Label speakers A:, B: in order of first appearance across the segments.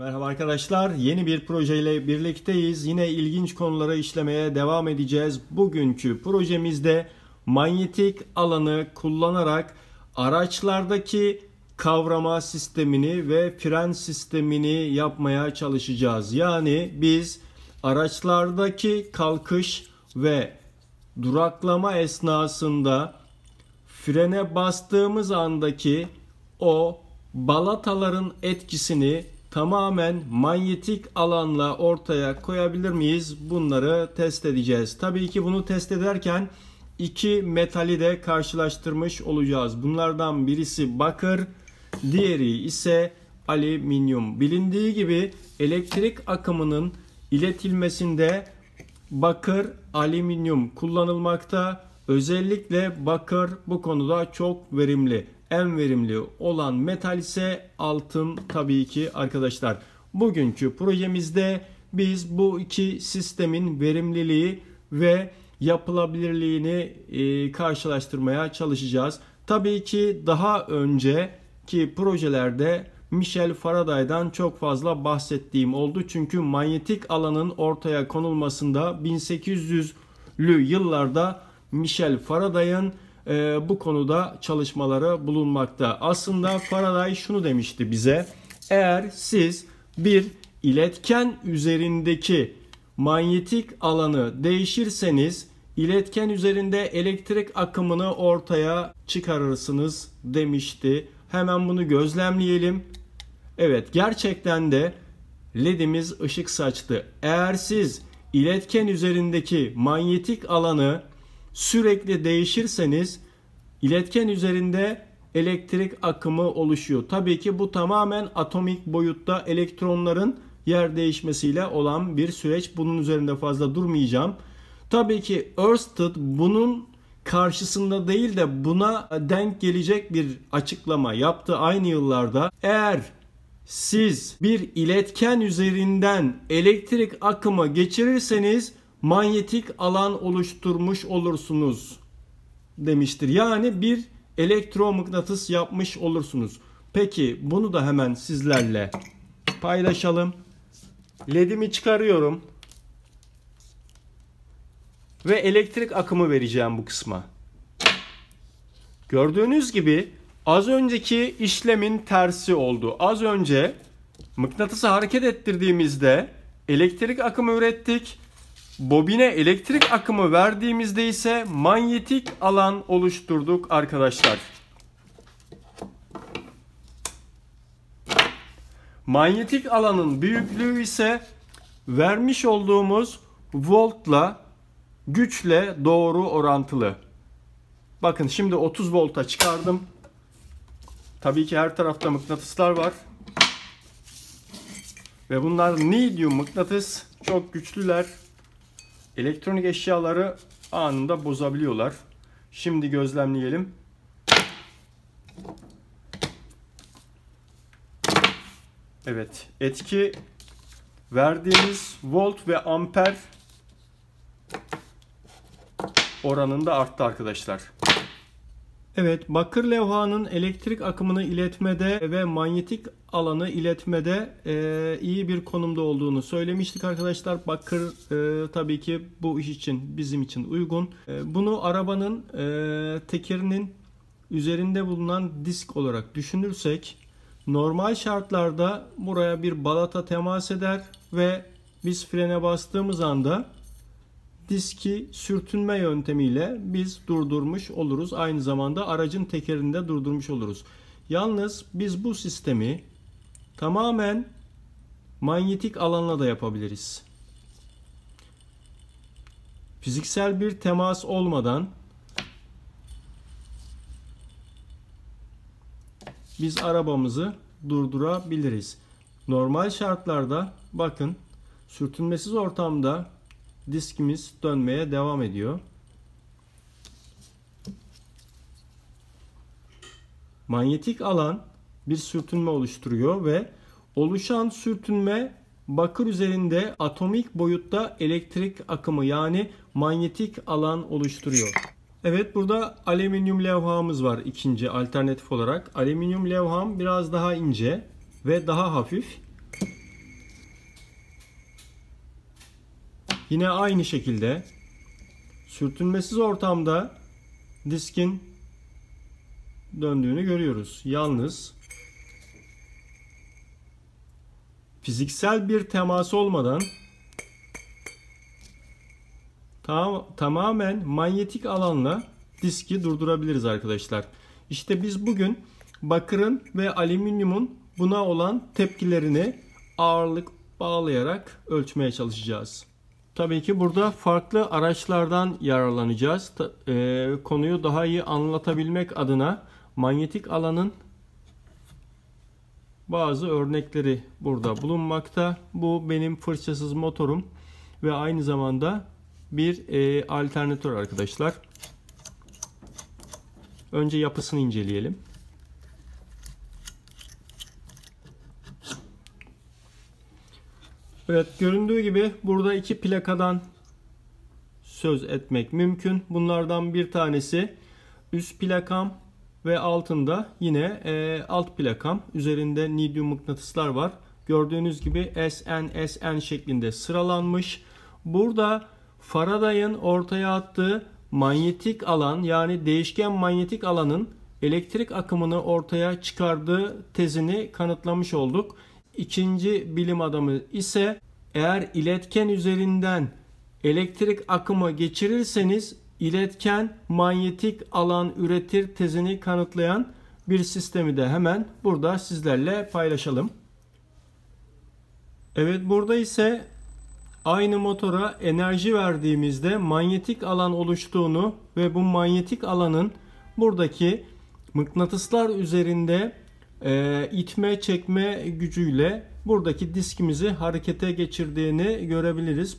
A: Merhaba arkadaşlar, yeni bir projeyle birlikteyiz. Yine ilginç konuları işlemeye devam edeceğiz. Bugünkü projemizde manyetik alanı kullanarak araçlardaki kavrama sistemini ve fren sistemini yapmaya çalışacağız. Yani biz araçlardaki kalkış ve duraklama esnasında frene bastığımız andaki o balataların etkisini tamamen manyetik alanla ortaya koyabilir miyiz? Bunları test edeceğiz. Tabii ki bunu test ederken iki metali de karşılaştırmış olacağız. Bunlardan birisi bakır, diğeri ise alüminyum. Bilindiği gibi elektrik akımının iletilmesinde bakır, alüminyum kullanılmakta. Özellikle bakır bu konuda çok verimli. En verimli olan metal ise altın tabii ki arkadaşlar. Bugünkü projemizde biz bu iki sistemin verimliliği ve yapılabilirliğini karşılaştırmaya çalışacağız. Tabii ki daha önceki projelerde Michel Faraday'dan çok fazla bahsettiğim oldu. Çünkü manyetik alanın ortaya konulmasında 1800'lü yıllarda Michel Faraday'ın bu konuda çalışmaları bulunmakta. Aslında Faraday şunu demişti bize: eğer siz bir iletken üzerindeki manyetik alanı değişirseniz iletken üzerinde elektrik akımını ortaya çıkarırsınız demişti. Hemen bunu gözlemleyelim. Evet, gerçekten de ledimiz ışık saçtı. Eğer siz iletken üzerindeki manyetik alanı sürekli değişirseniz iletken üzerinde elektrik akımı oluşuyor. Tabii ki bu tamamen atomik boyutta elektronların yer değişmesiyle olan bir süreç. Bunun üzerinde fazla durmayacağım. Tabii ki Ørsted bunun karşısında değil de buna denk gelecek bir açıklama yaptı aynı yıllarda. Eğer siz bir iletken üzerinden elektrik akımı geçirirseniz manyetik alan oluşturmuş olursunuz demiştir. Yani bir elektromıknatıs yapmış olursunuz. Peki bunu da hemen sizlerle paylaşalım. LED'imi çıkarıyorum ve elektrik akımı vereceğim bu kısma. Gördüğünüz gibi az önceki işlemin tersi oldu. Az önce mıknatısı hareket ettirdiğimizde elektrik akımı ürettik. Bobine elektrik akımı verdiğimizde ise manyetik alan oluşturduk arkadaşlar. Manyetik alanın büyüklüğü ise vermiş olduğumuz voltla, güçle doğru orantılı. Bakın şimdi 30 volta çıkardım. Tabii ki her tarafta mıknatıslar var. Ve bunlar neodyum mıknatıs, çok güçlüler. Elektronik eşyaları anında bozabiliyorlar. Şimdi gözlemleyelim. Evet, etki verdiğimiz volt ve amper oranında arttı arkadaşlar. Evet, bakır levhanın elektrik akımını iletmede ve manyetik alanı iletmede iyi bir konumda olduğunu söylemiştik arkadaşlar. Bakır tabii ki bu iş için bizim için uygun. Bunu arabanın tekerinin üzerinde bulunan disk olarak düşünürsek normal şartlarda buraya bir balata temas eder ve biz frene bastığımız anda diski sürtünme yöntemiyle biz durdurmuş oluruz. Aynı zamanda aracın tekerini de durdurmuş oluruz. Yalnız biz bu sistemi tamamen manyetik alanla da yapabiliriz. Fiziksel bir temas olmadan biz arabamızı durdurabiliriz. Normal şartlarda bakın, sürtünmesiz ortamda diskimiz dönmeye devam ediyor. Manyetik alan bir sürtünme oluşturuyor ve oluşan sürtünme bakır üzerinde atomik boyutta elektrik akımı yani manyetik alan oluşturuyor. Evet, burada alüminyum levhamız var ikinci alternatif olarak. Alüminyum levham biraz daha ince ve daha hafif. Yine aynı şekilde sürtünmesiz ortamda diskin döndüğünü görüyoruz. Yalnız fiziksel bir temas olmadan tamamen manyetik alanla diski durdurabiliriz arkadaşlar. İşte biz bugün bakırın ve alüminyumun buna olan tepkilerini ağırlık bağlayarak ölçmeye çalışacağız. Tabii ki burada farklı araçlardan yararlanacağız. Konuyu daha iyi anlatabilmek adına manyetik alanın bazı örnekleri burada bulunmakta. Bu benim fırçasız motorum ve aynı zamanda bir alternatör arkadaşlar. Önce yapısını inceleyelim. Evet, göründüğü gibi burada iki plakadan söz etmek mümkün. Bunlardan bir tanesi üst plakam ve altında yine alt plakam. Üzerinde nidyum mıknatıslar var. Gördüğünüz gibi SN şeklinde sıralanmış. Burada Faraday'ın ortaya attığı manyetik alan, yani değişken manyetik alanın elektrik akımını ortaya çıkardığı tezini kanıtlamış olduk. İkinci bilim adamı ise eğer iletken üzerinden elektrik akımı geçirirseniz iletken manyetik alan üretir tezini kanıtlayan bir sistemi de hemen burada sizlerle paylaşalım. Evet, burada ise aynı motora enerji verdiğimizde manyetik alan oluştuğunu ve bu manyetik alanın buradaki mıknatıslar üzerinde itme çekme gücüyle buradaki diskimizi harekete geçirdiğini görebiliriz.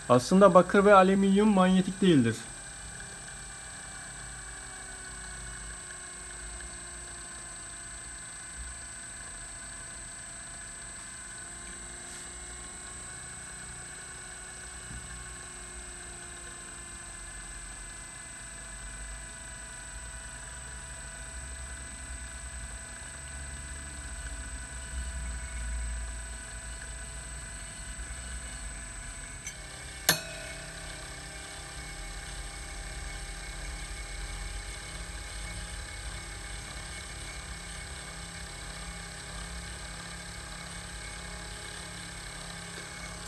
A: Aslında bakır ve alüminyum manyetik değildir.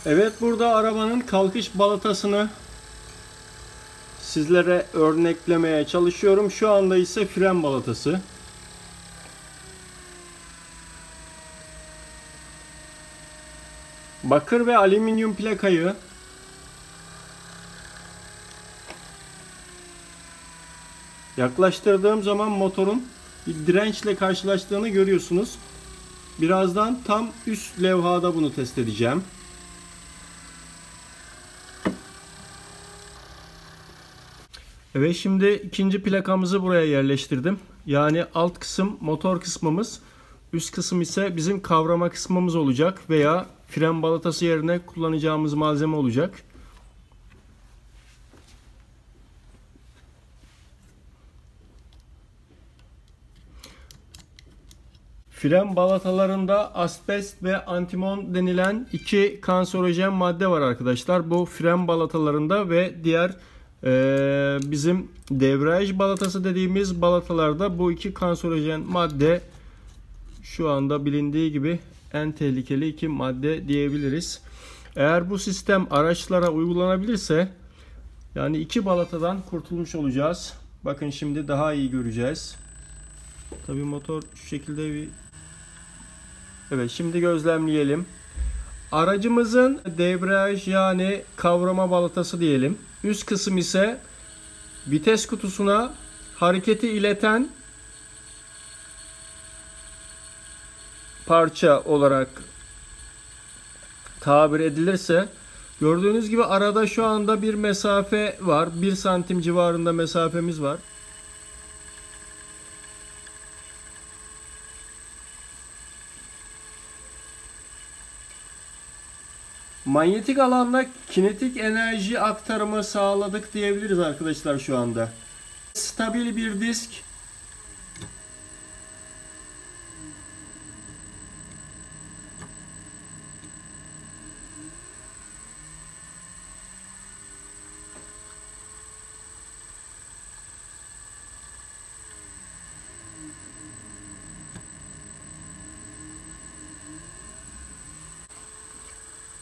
A: Evet, burada arabanın kalkış balatasını sizlere örneklemeye çalışıyorum. Şu anda ise fren balatası. Bakır ve alüminyum plakayı yaklaştırdığım zaman motorun bir dirençle karşılaştığını görüyorsunuz. Birazdan tam üst levhada bunu test edeceğim. Evet, şimdi ikinci plakamızı buraya yerleştirdim. Yani alt kısım motor kısmımız, üst kısım ise bizim kavrama kısmımız olacak veya fren balatası yerine kullanacağımız malzeme olacak. Fren balatalarında asbest ve antimon denilen iki kanserojen madde var arkadaşlar. Bu fren balatalarında ve diğer bizim debriyaj balatası dediğimiz balatalarda bu iki kanserojen madde şu anda bilindiği gibi en tehlikeli iki madde diyebiliriz. Eğer bu sistem araçlara uygulanabilirse yani iki balatadan kurtulmuş olacağız. Bakın şimdi daha iyi göreceğiz. Tabii motor şu şekilde bir... Evet, şimdi gözlemleyelim. Aracımızın debriyaj yani kavrama balatası diyelim. Üst kısım ise vites kutusuna hareketi ileten parça olarak tabir edilirse, gördüğünüz gibi arada şu anda bir mesafe var. 1 santim civarında mesafemiz var. Manyetik alanda kinetik enerji aktarımı sağladık diyebiliriz arkadaşlar şu anda. Stabil bir disk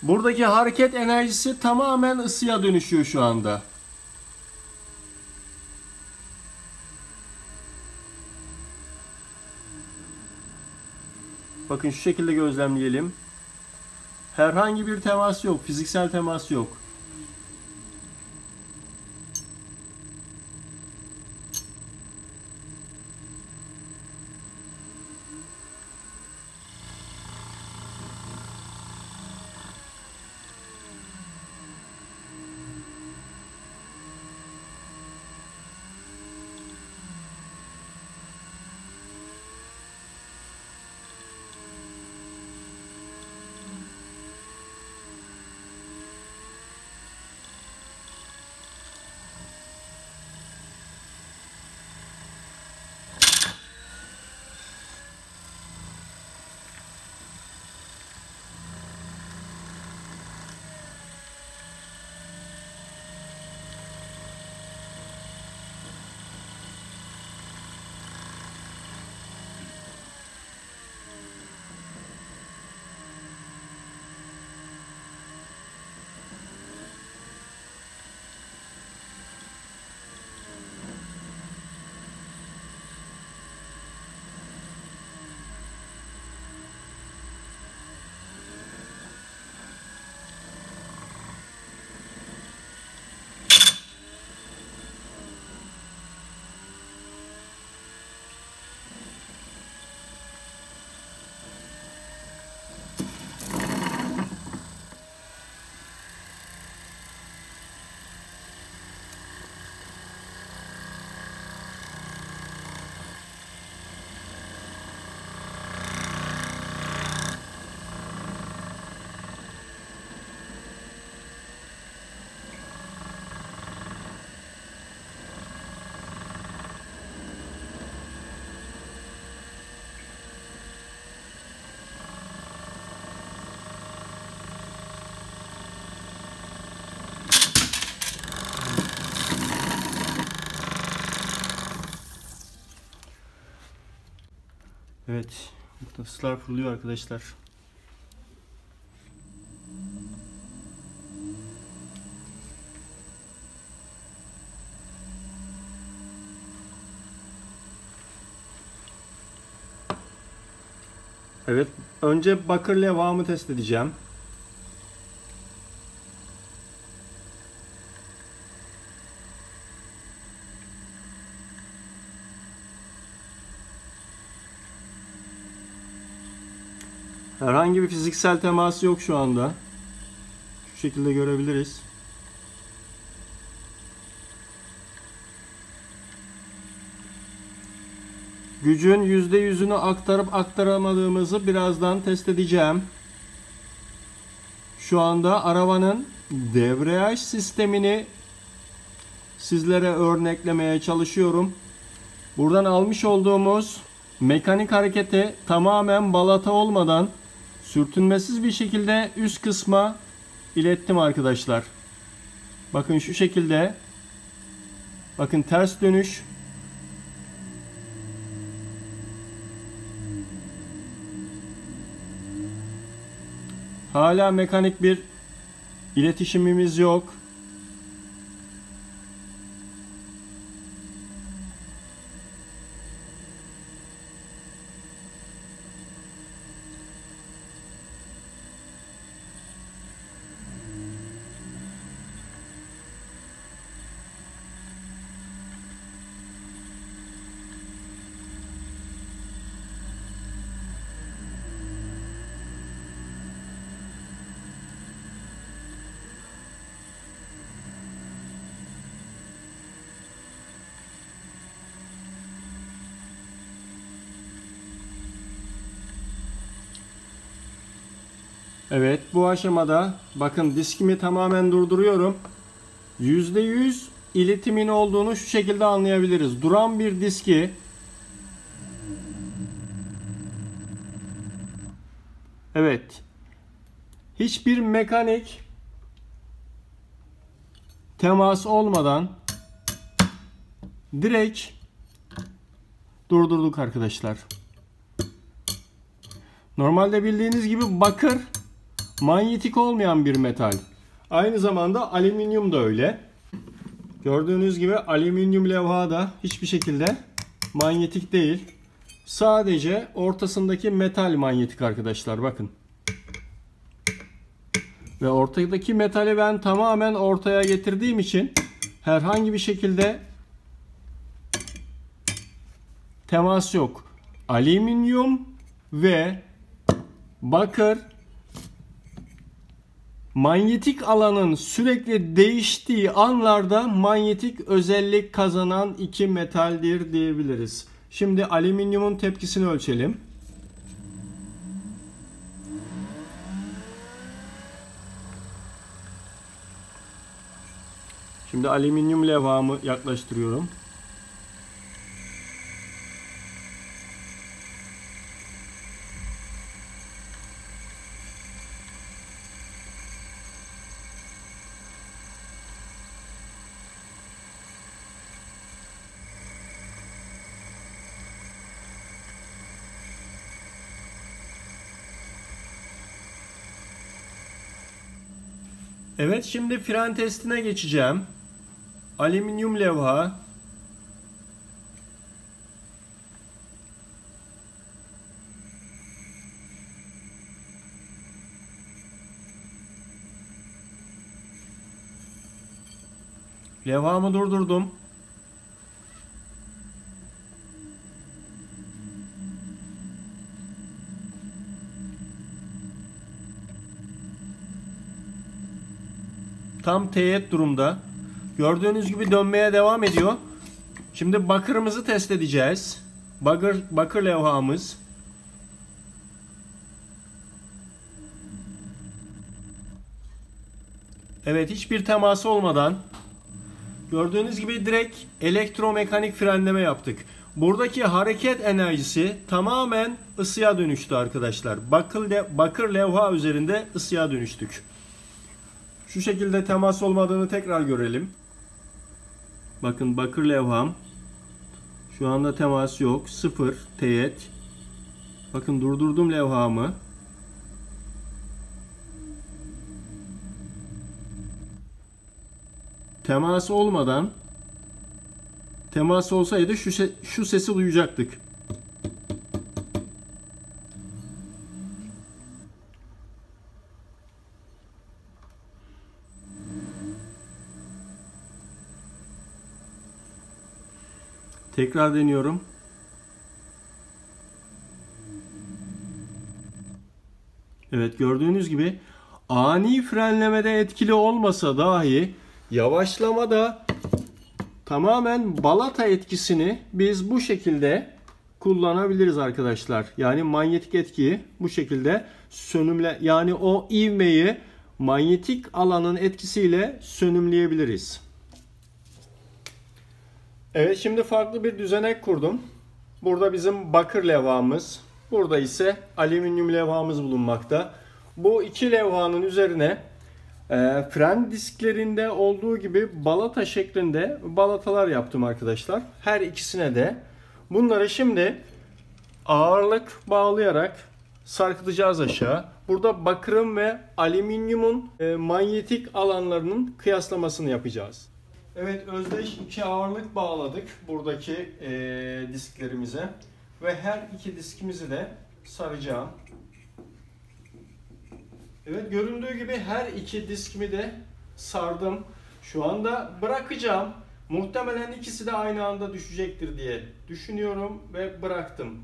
A: Buradaki hareket enerjisi tamamen ısıya dönüşüyor şu anda. Bakın şu şekilde gözlemleyelim. Herhangi bir temas yok, fiziksel temas yok. Evet, mıknatıslar fırlıyor arkadaşlar. Evet, önce bakır levhamı test edeceğim. Herhangi bir fiziksel teması yok şu anda. Şu şekilde görebiliriz. Gücün %100'ünü aktarıp aktaramadığımızı birazdan test edeceğim. Şu anda arabanın debriyaj sistemini sizlere örneklemeye çalışıyorum. Buradan almış olduğumuz mekanik hareketi tamamen balata olmadan sürtünmesiz bir şekilde üst kısma ilettim arkadaşlar. Bakın şu şekilde. Bakın ters dönüş. Hala mekanik bir iletişimimiz yok. Evet, bu aşamada bakın diskimi tamamen durduruyorum. %100 iletimin olduğunu şu şekilde anlayabiliriz. Duran bir diski evet, hiçbir mekanik temas olmadan direkt durdurduk arkadaşlar. Normalde bildiğiniz gibi bakır manyetik olmayan bir metal. Aynı zamanda alüminyum da öyle. Gördüğünüz gibi alüminyum levha da hiçbir şekilde manyetik değil. Sadece ortasındaki metal manyetik arkadaşlar, bakın. Ve ortadaki metali ben tamamen ortaya getirdiğim için herhangi bir şekilde temas yok. Alüminyum ve bakır manyetik alanın sürekli değiştiği anlarda manyetik özellik kazanan iki metaldir diyebiliriz. Şimdi alüminyumun tepkisini ölçelim. Şimdi alüminyum levhamı yaklaştırıyorum. Evet, şimdi fren testine geçeceğim. Alüminyum levha. Levhamı durdurdum. Tam teğet durumda. Gördüğünüz gibi dönmeye devam ediyor. Şimdi bakırımızı test edeceğiz. Bakır levhamız. Evet, hiçbir teması olmadan gördüğünüz gibi direkt elektromekanik frenleme yaptık. Buradaki hareket enerjisi tamamen ısıya dönüştü arkadaşlar. Bakır levha üzerinde ısıya dönüştük. Şu şekilde temas olmadığını tekrar görelim. Bakın, bakır levham. Şu anda temas yok. Sıfır teğet. Bakın, durdurdum levhamı. Temas olmadan, temas olsaydı şu sesi duyacaktık. Tekrar deniyorum. Evet, gördüğünüz gibi ani frenlemede etkili olmasa dahi yavaşlamada tamamen balata etkisini biz bu şekilde kullanabiliriz arkadaşlar. Yani manyetik etkiyi bu şekilde yani o ivmeyi manyetik alanın etkisiyle sönümleyebiliriz. Evet, şimdi farklı bir düzenek kurdum. Burada bizim bakır levhamız, burada ise alüminyum levhamız bulunmakta. Bu iki levhanın üzerine fren disklerinde olduğu gibi balata şeklinde balatalar yaptım arkadaşlar. Her ikisine de. Bunları şimdi ağırlık bağlayarak sarkıtacağız aşağı. Burada bakırın ve alüminyumun manyetik alanlarının kıyaslamasını yapacağız. Evet, özdeş iki ağırlık bağladık buradaki disklerimize. Ve her iki diskimizi de saracağım. Evet, göründüğü gibi her iki diskimi de sardım. Şu anda bırakacağım. Muhtemelen ikisi de aynı anda düşecektir diye düşünüyorum ve bıraktım.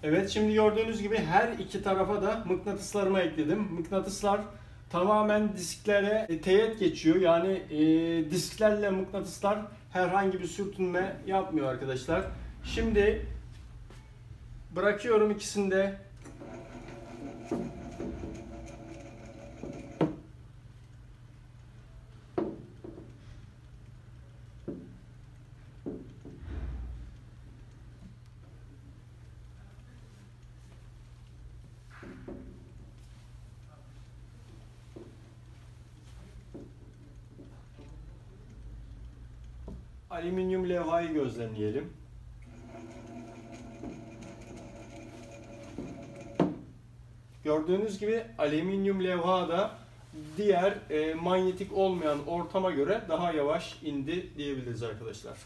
A: Evet, şimdi gördüğünüz gibi her iki tarafa da mıknatıslarımı ekledim. Mıknatıslar tamamen disklere teğet geçiyor. Yani disklerle mıknatıslar herhangi bir sürtünme yapmıyor arkadaşlar. Şimdi bırakıyorum ikisini de. alüminyum levhayı gözlemleyelim. Gördüğünüz gibi alüminyum levha da diğer manyetik olmayan ortama göre daha yavaş indi diyebiliriz arkadaşlar.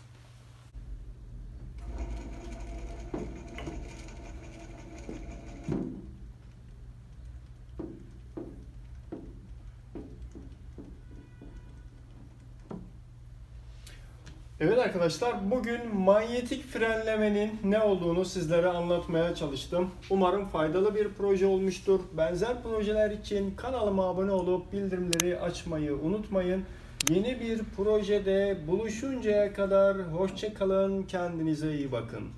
A: Evet arkadaşlar, bugün manyetik frenlemenin ne olduğunu sizlere anlatmaya çalıştım. Umarım faydalı bir proje olmuştur. Benzer projeler için kanalıma abone olup bildirimleri açmayı unutmayın. Yeni bir projede buluşuncaya kadar hoşça kalın, kendinize iyi bakın.